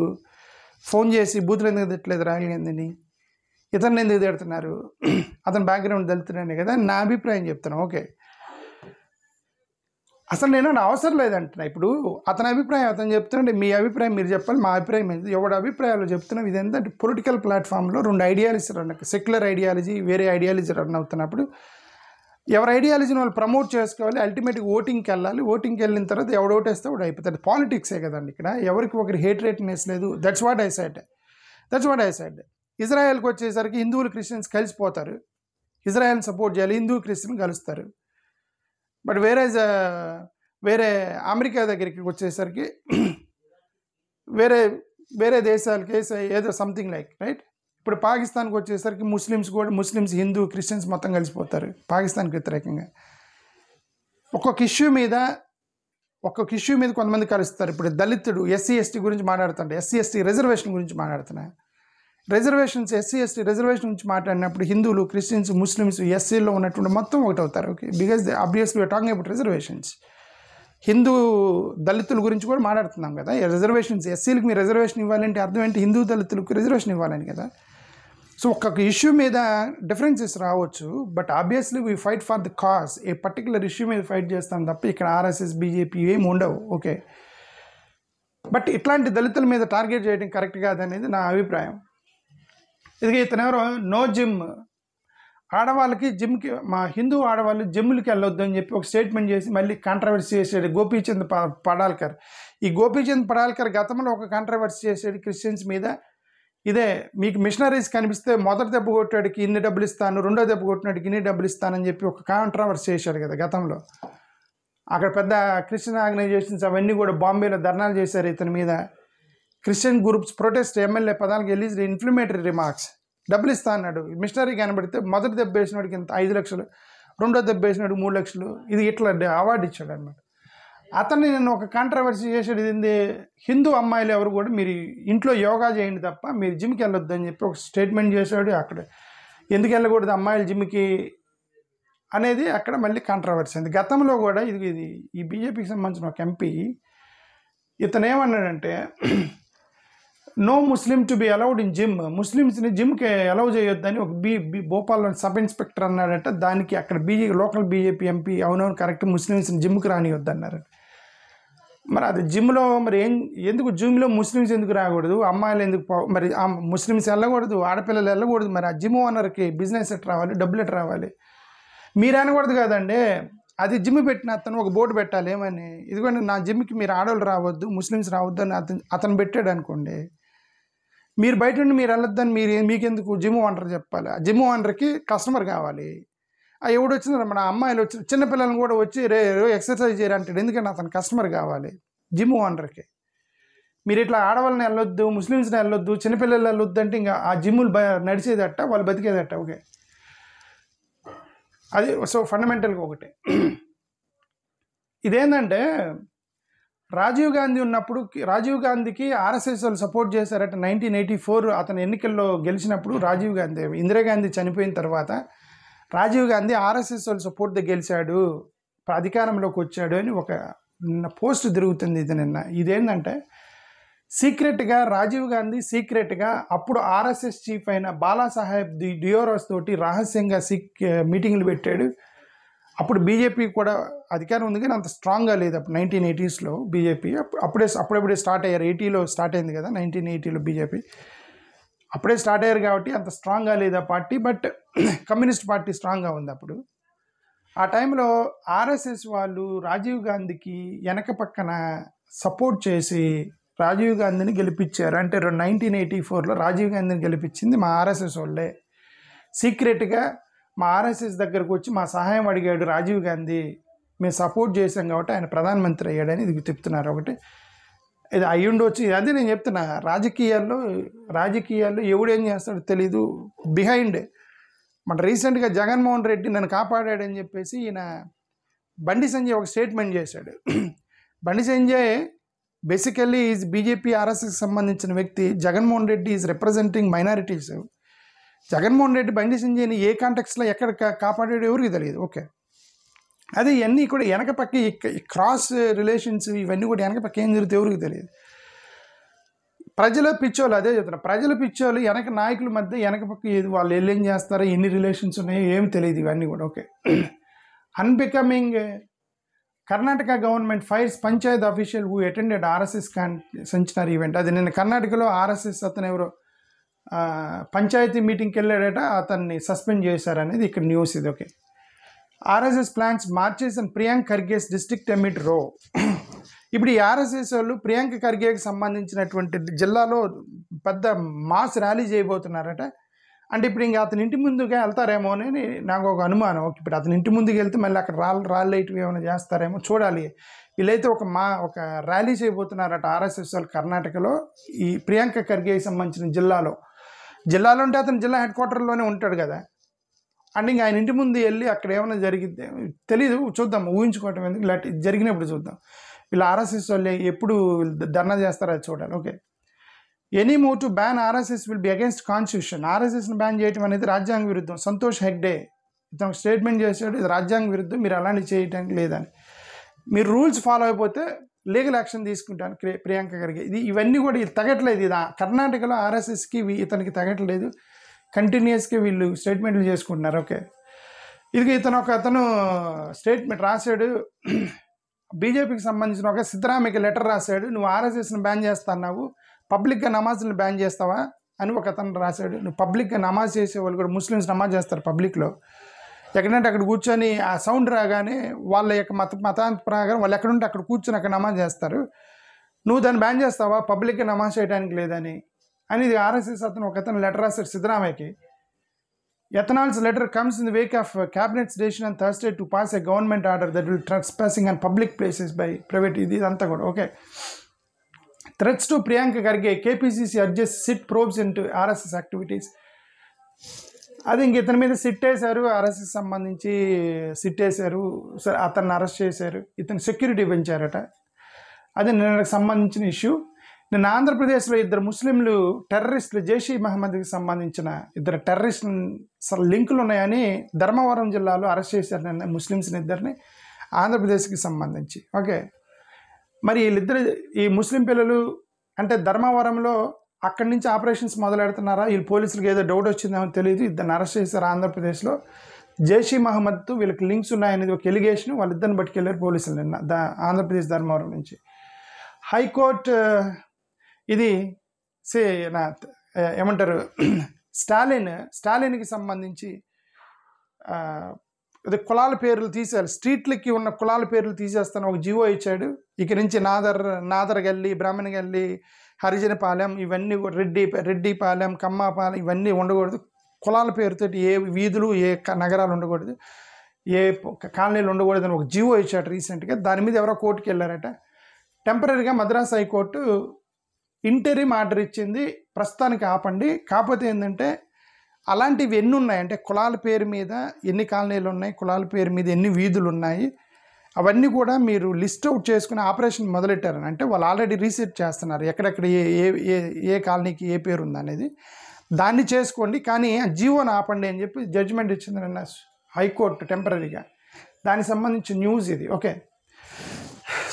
ఫోన్ చేసి బూతులు ఎందుకు తిట్టలేదు రాహుల్ గాంధీని? ఇతన్ని ఎందుకు తిడుతున్నారు? అతని బ్యాక్గ్రౌండ్ దళితుడనే కదా నా అభిప్రాయం చెప్తాను. ఓకే, అసలు నేను అవసరం లేదంటున్నా. ఇప్పుడు అతని అభిప్రాయం అతను చెప్తున్నాడు, మీ అభిప్రాయం మీరు చెప్పాలి, మా అభిప్రాయం ఏంటి? ఎవరి అభిప్రాయాలు చెప్తున్నాం. ఇది ఏంటంటే పొలిటికల్ ప్లాట్ఫామ్లో 2 ఐడియాలజీ రన్, సెక్యులర్ ఐడియాలజీ, వేరే ఐడియాలజీ రన్ అవుతున్నప్పుడు ఎవరి ఐడియాలజీని వాళ్ళు ప్రమోట్ చేసుకోవాలి. అల్టిమేట్గా ఓటింగ్కి వెళ్ళాలి. ఓటింగ్కి వెళ్ళిన తర్వాత ఎవడు ఓటేస్తే వాడు అయిపోతాడు. పాలిటిక్సే కదండి ఇక్కడ, ఎవరికి ఒకరి హేట్ రేట్నెస్ లేదు. That's what I said. ఇజ్రాయెల్కి వచ్చేసరికి హిందువులు క్రిస్టియన్స్ కలిసిపోతారు, ఇజ్రాయెల్ని సపోర్ట్ చేయాలి, హిందూ క్రిస్టియన్ కలుస్తారు. బట్ వేరే అమెరికా దగ్గరికి వచ్చేసరికి వేరే వేరే దేశాలకి ఏదో సంథింగ్ లైక్ రైట్. ఇప్పుడు పాకిస్తాన్కి వచ్చేసరికి ముస్లిమ్స్ హిందూ క్రిస్టియన్స్ మొత్తం కలిసిపోతారు పాకిస్తాన్కి వ్యతిరేకంగా. ఒక్కొక్క ఇష్యూ మీద కొంతమంది కలుస్తారు. ఇప్పుడు దళితుడు ఎస్సీ ఎస్టీ గురించి మాట్లాడుతుంటే ఎస్సీ ఎస్టీ రిజర్వేషన్ గురించి మాట్లాడుతున్నా. ఎస్సీ ఎస్టీ రిజర్వేషన్ గురించి మాట్లాడినప్పుడు హిందువులు క్రిస్టియన్స్ ముస్లిమ్స్ ఎస్సీలో ఉన్నటువంటి మొత్తం ఒకటి అవుతారు. Okay, because obviously we are talking about reservations. Hindu దళితుల గురించి కూడా మాట్లాడుతున్నాం కదా. రిజర్వేషన్స్ ఎస్సీలకు మీరు రిజర్వేషన్ ఇవ్వాలంటే అర్థం ఏంటి? హిందూ దళితులకు రిజర్వేషన్ ఇవ్వాలని కదా. సో ఒక్కొక్క ఇష్యూ మీద డిఫరెన్సెస్ రావచ్చు, but obviously we fight for the cause. A particular issue మీద ఫైట్ చేస్తాం తప్ప ఇక్కడ ఆర్ఎస్ఎస్ బీజేపీ ఏమి ఉండవు. ఓకే, బట్ ఇట్లాంటి దళితుల మీద టార్గెట్ చేయడం కరెక్ట్ కాదనేది నా అభిప్రాయం. ఇది ఇతను ఎవరో నో జిమ్, ఆడవాళ్ళకి జిమ్కి మా హిందూ ఆడవాళ్ళు జిమ్లకి వెళ్ళొద్దు అని చెప్పి ఒక స్టేట్మెంట్ చేసి మళ్ళీ కాంట్రవర్సీ చేసాడు గోపీచంద్ పడాల్కర్. ఈ గోపీచంద్ పడాల్కర్ గతంలో ఒక కాంట్రవర్సీ చేసాడు క్రిస్టియన్స్ మీద. ఇదే మీకు మిషనరీస్ కనిపిస్తే మొదటి దెబ్బ కొట్టాడికి ఇన్ని డబ్బులు ఇస్తాను, రెండో దెబ్బ కొట్టినాడికి ఇన్ని డబ్బులు ఇస్తానని చెప్పి ఒక కాంట్రవర్సీ చేశాడు కదా గతంలో. అక్కడ పెద్ద క్రిస్టియన్ ఆర్గనైజేషన్స్ అవన్నీ కూడా బాంబేలో ధర్నాలు చేశారు ఇతని మీద. క్రిస్టియన్ గ్రూప్స్ ప్రొటెస్ట్ ఎమ్మెల్యే పదాలకు వెళ్ళి ఇన్ఫ్లమేటరీ రిమార్క్స్. డబ్బులు ఇస్తా అన్నాడు, మిషనరీ కనబడితే మొదటి దెబ్బ వేసినోడికి ఇంత 5 లక్షలు, రెండో దెబ్బ వేసినాడు 3 లక్షలు, ఇది ఇట్లా అవార్డు ఇచ్చాడు అనమాట. అతన్ని నేను ఒక కాంట్రవర్సీ చేసాడు. ఇది హిందూ అమ్మాయిలు ఎవరు కూడా మీరు ఇంట్లో యోగా చేయండి తప్ప మీరు జిమ్కి వెళ్ళొద్దు అని చెప్పి ఒక స్టేట్మెంట్ చేశాడు. అక్కడ ఎందుకు వెళ్ళకూడదు అమ్మాయిలు జిమ్కి అనేది అక్కడ మళ్ళీ కాంట్రవర్సీ అయింది. గతంలో కూడా ఇది ఈ బీజేపీకి సంబంధించిన ఒక ఎంపీ ఇతను ఏమన్నాడంటే no Muslim to be allowed in gym, ముస్లిమ్స్ని జిమ్కి అలౌ చేయొద్దని ఒక భోపాల్లో సబ్ ఇన్స్పెక్టర్ అన్నాడంట. దానికి అక్కడ లోకల్ బీజేపీ ఎంపీ అవునవును కరెక్ట్, ముస్లిమ్స్ని జిమ్కి రానివద్దు అన్నారు. మరి అది జిమ్లో మరి ఎందుకు జిమ్లో ముస్లిమ్స్ ఎందుకు రాకూడదు, అమ్మాయిలు ఎందుకు మరి ముస్లిమ్స్ వెళ్ళకూడదు, ఆడపిల్లలు వెళ్ళకూడదు, మరి ఆ జిమ్ ఓనర్కి బిజినెస్ ఎట్ రావాలి, డబ్బులు ఎట్ రావాలి? మీరు అనకూడదు కదండి. అది జిమ్ పెట్టిన అతను ఒక బోర్డు పెట్టాలి ఏమని, ఇదిగోండి నా జిమ్కి మీరు ఆడవాళ్ళు రావద్దు, ముస్లిమ్స్ రావద్దు అని అతను పెట్టాడు అనుకోండి. మీరు బయట నుండి మీరు వెళ్ళొద్దని మీకెందుకు జిమ్ ఓనర్ చెప్పాలి? ఆ జిమ్ ఓనర్కి కస్టమర్ కావాలి. ఎవడు వచ్చినా మన అమ్మాయిలు వచ్చి చిన్నపిల్లలను కూడా వచ్చి ఎక్సర్సైజ్ చేయరంటాడు, ఎందుకంటే అతను కస్టమర్ కావాలి జిమ్ ఓనర్కి. మీరు ఇట్లా ఆడవాళ్ళని వెళ్ళొద్దు, ముస్లిమ్స్ని వెళ్ళొద్దు, చిన్నపిల్లలు వెళ్ళొద్దు అంటే ఇంకా ఆ జిమ్ములు నడిచేదట్ట, వాళ్ళు బతికేదట్ట. ఓకే, అది సో ఫండమెంటల్గా ఒకటే. ఇదేంటంటే రాజీవ్ గాంధీ ఉన్నప్పుడు రాజీవ్ గాంధీకి ఆర్ఎస్ఎస్ వాళ్ళు సపోర్ట్ చేశారట. 1984 అతను ఎన్నికల్లో గెలిచినప్పుడు ఇందిరాగాంధీ చనిపోయిన తర్వాత రాజీవ్ గాంధీ ఆర్ఎస్ఎస్ వాళ్ళు సపోర్ట్తో గెలిచాడు, అధికారంలోకి వచ్చాడు అని ఒక పోస్ట్ తిరుగుతుంది ఇది నిన్న. ఇదేంటంటే సీక్రెట్గా రాజీవ్ గాంధీ అప్పుడు ఆర్ఎస్ఎస్ చీఫ్ అయిన బాలాసాహెబ్ డియోరస్ తోటి రహస్యంగా మీటింగ్లు పెట్టాడు. అప్పుడు బీజేపీ కూడా అధికారం ఉంది కానీ అంత స్ట్రాంగ్గా లేదు అప్పుడు 1980sలో బీజేపీ. అప్పుడప్పుడే స్టార్ట్ అయ్యారు, 80లో స్టార్ట్ అయింది కదా 1980లో బీజేపీ. అప్పుడే స్టార్ట్ అయ్యారు కాబట్టి అంత స్ట్రాంగ్గా లేదు ఆ పార్టీ, బట్ కమ్యూనిస్ట్ పార్టీ స్ట్రాంగ్గా ఉంది అప్పుడు. ఆ టైంలో ఆర్ఎస్ఎస్ వాళ్ళు రాజీవ్ గాంధీకి వెనక పక్కన సపోర్ట్ చేసి రాజీవ్ గాంధీని గెలిపించారు. అంటే 1984లో రాజీవ్ గాంధీని గెలిపించింది మా ఆర్ఎస్ఎస్ వాళ్ళే. సీక్రెట్గా మా ఆర్ఎస్ఎస్ దగ్గరకు వచ్చి మా సహాయం అడిగాడు రాజీవ్ గాంధీ, మేము సపోర్ట్ చేసాం కాబట్టి ఆయన ప్రధానమంత్రి అయ్యాడని ఇది చెప్తున్నారు. ఒకటి ఇది అయ్యుండొచ్చు, అదే నేను చెప్తున్నా. రాజకీయాల్లో ఎవడేం చేస్తాడో తెలీదు. బిహైండ్ మన రీసెంట్గా జగన్మోహన్ రెడ్డి నన్ను కాపాడాడని చెప్పేసి ఈయన బండి సంజయ్ ఒక స్టేట్మెంట్ చేశాడు. Bandi Sanjay basically is BJP ఆర్ఎస్ఎస్కి సంబంధించిన వ్యక్తి. Jaganmohan Reddy is representing minorities. Jaganmohan Reddy బండి సంజయ్ని ఏ కాంటెక్స్లో ఎక్కడ కాపాడాడు ఎవరికి తెలియదు. ఓకే, అదే ఇవన్నీ కూడా వెనక పక్క క్రాస్ రిలేషన్స్ ఇవన్నీ కూడా వెనక పక్క ఏం జరుగుతుంది ఎవరికి తెలియదు. ప్రజల పిచ్చోళ్ళు అదే చెప్తున్నారు. ప్రజల పిచ్చోళ్ళు వెనక నాయకుల మధ్య వెనక పక్క వాళ్ళు ఏం చేస్తారో ఎన్ని రిలేషన్స్ ఉన్నాయో ఏమి తెలియదు ఇవన్నీ కూడా. Okay, unbecoming Karnataka government fires panchayat official who attended RSS centenary event. అది నిన్న కర్ణాటకలో ఆర్ఎస్ఎస్ అతను ఎవరో పంచాయతీ మీటింగ్కి వెళ్ళాడట, అతన్ని సస్పెండ్ చేశారనేది ఇక్కడ న్యూస్ ఇది. Okay, RSS plans marches and Priyank Kharge's district amid row. ఇప్పుడు ఈ ఆర్ఎస్ఎస్ వాళ్ళు ప్రియాంక ఖర్గేకి సంబంధించినటువంటి జిల్లాలో పెద్ద మాస్ ర్యాలీ చేయబోతున్నారట. అంటే ఇప్పుడు ఇంకా అతని ఇంటి ముందుగా వెళ్తారేమో అని నాకు ఒక అనుమానం. ఇప్పుడు అతని ఇంటి ముందుకు వెళ్తే మళ్ళీ అక్కడ రాళ్ళు వేయటం ఏమైనా చేస్తారేమో చూడాలి. వీళ్ళైతే ఒక ర్యాలీ చేయబోతున్నారట ఆర్ఎస్ఎస్ వాళ్ళు కర్ణాటకలో, ఈ ప్రియాంక ఖర్గేకి సంబంధించిన జిల్లాలో అంటే అతను జిల్లా హెడ్ క్వార్టర్లోనే ఉంటాడు కదా. అంటే ఇంకా ఆయన ఇంటి ముందు వెళ్ళి అక్కడ ఏమైనా జరిగిద్ది తెలీదు, చూద్దాం, ఊహించుకోవటం ఎందుకు, ఇలాంటి జరిగినప్పుడు చూద్దాం. వీళ్ళు ఆర్ఎస్ఎస్ వాళ్ళు ఎప్పుడు ధర్నా చేస్తారో అది చూడాలి. Okay, any move to ban RSS will be against constitution. ఆర్ఎస్ఎస్ని బ్యాన్ చేయడం అనేది రాజ్యాంగ విరుద్ధం. సంతోష్ హెగ్డే ఇతను స్టేట్మెంట్ చేశాడు, ఇది రాజ్యాంగ విరుద్ధం, మీరు అలాంటివి చేయడానికి లేదని. మీరు రూల్స్ ఫాలో అయిపోతే లీగల్ యాక్షన్ తీసుకుంటాను ప్రియాంక ఖర్గే. ఇవన్నీ కూడా ఇది తగ్గట్లేదు. ఇది కర్ణాటకలో ఆర్ఎస్ఎస్కి ఇతనికి తగ్గట్లేదు. కంటిన్యూస్గా వీళ్ళు స్టేట్మెంట్లు చేసుకుంటున్నారు. ఓకే, ఇది అతను స్టేట్మెంట్ రాశాడు, బీజేపీకి సంబంధించిన ఒక సిద్ధరామయ్యకి లెటర్ రాశాడు, నువ్వు ఆర్ఎస్ఎస్ని బ్యాన్ చేస్తున్నావు, పబ్లిక్గా నమాజ్ని బ్యాన్ చేస్తావా అని ఒక అతను రాశాడు. నువ్వు పబ్లిక్గా నమాజ్ చేసేవాళ్ళు కూడా, ముస్లిమ్స్ నమాజ్ చేస్తారు పబ్లిక్లో, ఎక్కడంటే అక్కడ కూర్చొని ఆ సౌండ్ రాగానే వాళ్ళ యొక్క మతాంత ప్రకారం వాళ్ళు ఎక్కడుంటే అక్కడ కూర్చొని అక్కడ నమాజ్ చేస్తారు, నువ్వు దాన్ని బ్యాన్ చేస్తావా, పబ్లిక్గా నమాజ్ చేయడానికి లేదని ఇది ఆర్ఎస్ఎస్ ఒక అతను లెటర్ రాశాడు సిద్ధరామయ్యకి. Ethanol's letter comes in the wake of cabinet's decision on Thursday to pass a government order that will trespassing on public places by private. ఇదంతా కూడా okay. Threats to Priyanka Kharge, KPCC adjust SIT probes in to RSS activities. అది ఇంక ఇతని మీద SIT వేశారు, RSS సంబంధించి SIT వేశారు, సరే అతన్ని అరెస్ట్ చేశారు, ఇతను సెక్యూరిటీ పెంచారట. అది నిన్నకు సంబంధించిన ఇష్యూ. నిన్న ఆంధ్రప్రదేశ్లో ఇద్దరు ముస్లింలు టెర్రరిస్టులు, జైషీ మహమ్మద్కి సంబంధించిన ఇద్దరు టెర్రరిస్టులు లింకులు ఉన్నాయని ధర్మవరం జిల్లాలో అరెస్ట్ చేశారు నిన్న ముస్లిమ్స్ని ఇద్దరిని, ఆంధ్రప్రదేశ్కి సంబంధించి. ఓకే, మరి వీళ్ళిద్దరు ఈ ముస్లిం పిల్లలు అంటే ధర్మవరంలో అక్కడి నుంచి ఆపరేషన్స్ మొదలు పెడుతున్నారా, వీళ్ళు పోలీసులకు ఏదో డౌట్ వచ్చిందేమో తెలియదు, ఇద్దరిని అరెస్ట్ చేశారు ఆంధ్రప్రదేశ్లో. జైషీ మహమ్మద్తో వీళ్ళకి లింక్స్ ఉన్నాయనేది ఒక ఎలిగేషన్, వాళ్ళిద్దరిని పట్టుకెళ్ళారు పోలీసులు నిన్న ఆంధ్రప్రదేశ్ ధర్మవరం నుంచి. హైకోర్టు ఇది ఏమంటారు, స్టాలిన్కి సంబంధించి అది కులాల పేర్లు తీసేయాలి, స్ట్రీట్లకి ఉన్న కులాల పేర్లు తీసేస్తాను ఒక జీవో ఇచ్చాడు. ఇక నుంచి నాదర్ గల్లీ, బ్రాహ్మణ గల్లీ, హరిజనపాలెం, ఇవన్నీ రెడ్డిపాలెం, కమ్మాపాలెం ఇవన్నీ ఉండకూడదు. కులాల పేరుతో ఏ వీధులు ఏ నగరాలు ఉండకూడదు, ఏ కాలనీలు ఉండకూడదు అని ఒక జీవో ఇచ్చాడు రీసెంట్గా. దాని మీద ఎవరో కోర్టుకి వెళ్ళారట. టెంపరీగా మద్రాస్ హైకోర్టు ఇంటరిమ్ ఆర్డర్ ఇచ్చింది, ప్రస్తుతానికి ఆపండి. కాకపోతే ఏంటంటే అలాంటివి ఎన్ని ఉన్నాయి అంటే కులాల పేరు మీద ఎన్ని కాలనీలు ఉన్నాయి, కులాల పేరు మీద ఎన్ని వీధులు ఉన్నాయి, అవన్నీ కూడా మీరు లిస్ట్ అవుట్ చేసుకుని ఆపరేషన్ మొదలెట్టారని. అంటే వాళ్ళు ఆల్రెడీ రీసెర్చ్ చేస్తున్నారు ఎక్కడెక్కడ ఏ కాలనీకి ఏ పేరు ఉందనేది, దాన్ని చేసుకోండి, కానీ ఆ జీవోని ఆపండి అని చెప్పి జడ్జిమెంట్ ఇచ్చింది నిన్న హైకోర్టు టెంపరీగా. దానికి సంబంధించిన న్యూస్ ఇది. ఓకే,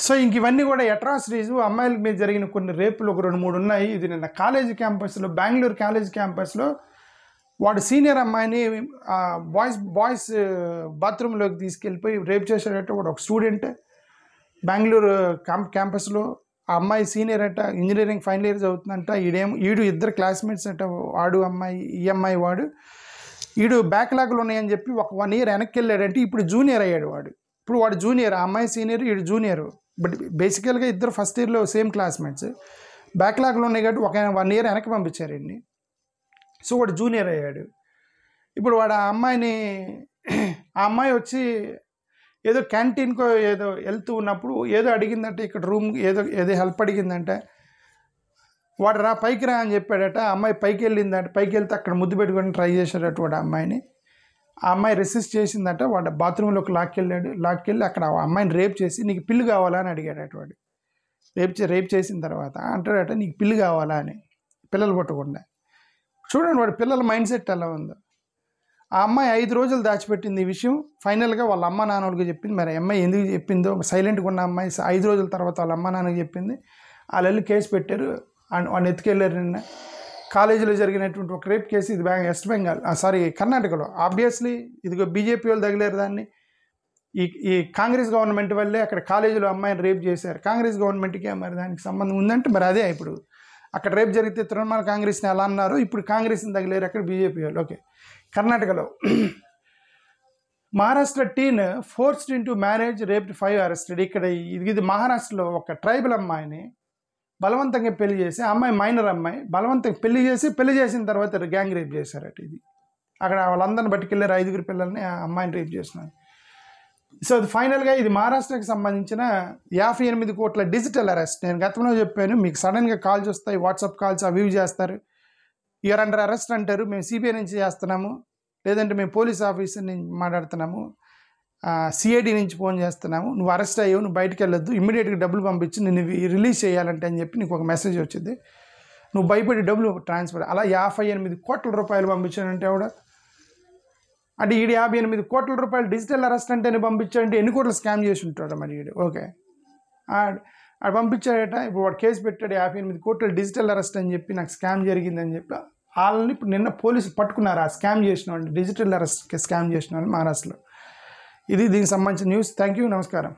సో ఇంక ఇవన్నీ కూడా అట్రాసిటీస్, అమ్మాయిల మీద జరిగిన కొన్ని రేపులు ఒక 2-3 ఉన్నాయి. ఇది నిన్న కాలేజీ క్యాంపస్లో, బెంగళూరు కాలేజీ క్యాంపస్లో వాడు సీనియర్ అమ్మాయిని బాయ్స్ బాత్రూంలోకి తీసుకెళ్ళిపోయి రేప్ చేశాడట. వాడు ఒక స్టూడెంట్ బెంగళూరు క్యాంపస్లో. ఆ అమ్మాయి సీనియర్ అట, ఇంజనీరింగ్ ఫైనల్ ఇయర్ చదువుతుందంట. ఈడు ఇద్దరు క్లాస్మేట్స్ అట, వాడు అమ్మాయి, ఈ అమ్మాయి వాడు. ఈడు బ్యాక్లాగ్లు ఉన్నాయని చెప్పి ఒక 1 year వెనక్కి వెళ్ళాడంటే ఇప్పుడు జూనియర్ అయ్యాడు వాడు. ఇప్పుడు వాడు జూనియర్, ఆ అమ్మాయి సీనియర్, ఈడు జూనియర్. బట్ బేసికల్గా ఇద్దరు ఫస్ట్ ఇయర్లో సేమ్ క్లాస్మేట్స్. బ్యాక్లాగ్లు ఉన్నాయి కాబట్టి 1 year వెనక్కి పంపించారు ఈయన్ని. సో వాడు జూనియర్ అయ్యాడు. ఇప్పుడు వాడు ఆ అమ్మాయి వచ్చి ఏదో క్యాంటీన్కో ఏదో వెళ్తూ ఉన్నప్పుడు ఏదో అడిగిందంటే, ఇక్కడ రూమ్ ఏదో హెల్ప్ అడిగిందంటే, వాడు పైకి రా అని చెప్పాడట. ఆ అమ్మాయి పైకి వెళ్ళిందంటే, పైకి వెళ్తే అక్కడ ముద్దు పెట్టుకొని ట్రై చేశాడట వాడు అమ్మాయిని. ఆ అమ్మాయి రెసిస్ట్ చేసిందట. వాడు బాత్రూంలోకి లాక్కెళ్ళి అక్కడ ఆ అమ్మాయిని రేప్ చేసి, నీకు పిల్లు కావాలా అని అడిగాడట వాడు. రేప్ చేసిన తర్వాత అంటాడట, నీకు పిల్లు కావాలా అని, పిల్లలు పుట్టకుండా. చూడండి వాడు పిల్లల మైండ్ సెట్ ఎలా ఉందో. ఆ అమ్మాయి 5 రోజులు దాచిపెట్టింది ఈ విషయం. ఫైనల్గా వాళ్ళ అమ్మ నాన్నలకు చెప్పింది. మరి అమ్మాయి ఎందుకు చెప్పిందో, సైలెంట్గా ఉన్న అమ్మాయి 5 రోజుల తర్వాత వాళ్ళ అమ్మ నాన్నకి చెప్పింది. వాళ్ళు వెళ్ళి కేసు పెట్టారు, వాడిని ఎత్తుకెళ్ళారు. నిన్న కాలేజీలో జరిగినటువంటి ఒక రేప్ కేసు. ఇది వెస్ట్ బెంగాల్, కర్ణాటకలో. ఆబ్వియస్లీ ఇదిగో బీజేపీ వాళ్ళు తగిలేరు దాన్ని. ఈ కాంగ్రెస్ గవర్నమెంట్ వల్లే అక్కడ కాలేజీలో అమ్మాయిని రేప్ చేశారు. కాంగ్రెస్ గవర్నమెంట్కి మరి దానికి సంబంధం ఉందంటే మరి అదే. ఇప్పుడు అక్కడ రేప్ జరిగితే తృణమూల్ కాంగ్రెస్ని ఎలా అన్నారు, ఇప్పుడు కాంగ్రెస్ని తగిలేరు అక్కడ బీజేపీ వాళ్ళు. ఓకే, కర్ణాటకలో Maharashtra teen forced into marriage rape 5 arrested. ఇక్కడ ఇది మహారాష్ట్రలో ఒక ట్రైబల్ అమ్మాయిని బలవంతంగా పెళ్లి చేసి, అమ్మాయి మైనర్ అమ్మాయి బలవంతంగా పెళ్లి చేసిన తర్వాత గ్యాంగ్ రేప్ చేశారట. ఇది అక్కడ వాళ్ళందరిని పట్టుకెళ్ళారు, 5 పిల్లల్ని, ఆ అమ్మాయిని రేప్ చేస్తున్నారు. సో అది ఫైనల్గా ఇది మహారాష్ట్రకి సంబంధించిన 58 కోట్ల డిజిటల్ అరెస్ట్. నేను గతంలో చెప్పాను, మీకు సడన్గా కాల్స్ వస్తాయి, వాట్సాప్ కాల్స్ అవి చేస్తారు, యూఆర్ అండర్ అరెస్ట్ అంటారు, మేము సిబిఐ నుంచి చేస్తున్నాము, లేదంటే మేము పోలీస్ ఆఫీసర్ నుంచి మాట్లాడుతున్నాము, సిఐడి నుంచి ఫోన్ చేస్తున్నాము, నువ్వు అరెస్ట్ అయ్యావు, నువ్వు బయటకు వెళ్ళొద్దు, ఇమ్మీడియట్గా డబ్బులు పంపించి నిన్ను రిలీజ్ చేయాలంటే అని చెప్పి నీకు ఒక మెసేజ్ వచ్చింది, నువ్వు భయపడి డబ్బులు ట్రాన్స్ఫర్. అలా 58 కోట్ల రూపాయలు పంపించానంటే కూడా, అంటే ఈడు 58 కోట్ల రూపాయలు డిజిటల్ అరెస్ట్ అంటేనే పంపించాడంటే ఎన్ని కోట్లు స్కామ్ చేసి ఉంటాడు మరి ఈడు. ఓకే, ఆడు పంపించాడట. ఇప్పుడు వాడు కేసు పెట్టాడు, 58 కోట్ల డిజిటల్ అరెస్ట్ అని చెప్పి నాకు స్కామ్ జరిగిందని చెప్పి. వాళ్ళని ఇప్పుడు నిన్న పోలీసులు పట్టుకున్నారు, ఆ స్కామ్ చేసిన వాళ్ళు, డిజిటల్ అరెస్ట్ స్కామ్ చేసిన వాళ్ళు మహారాష్ట్రలో. ఇది దీనికి సంబంధించిన న్యూస్. థ్యాంక్ యూ, నమస్కారం.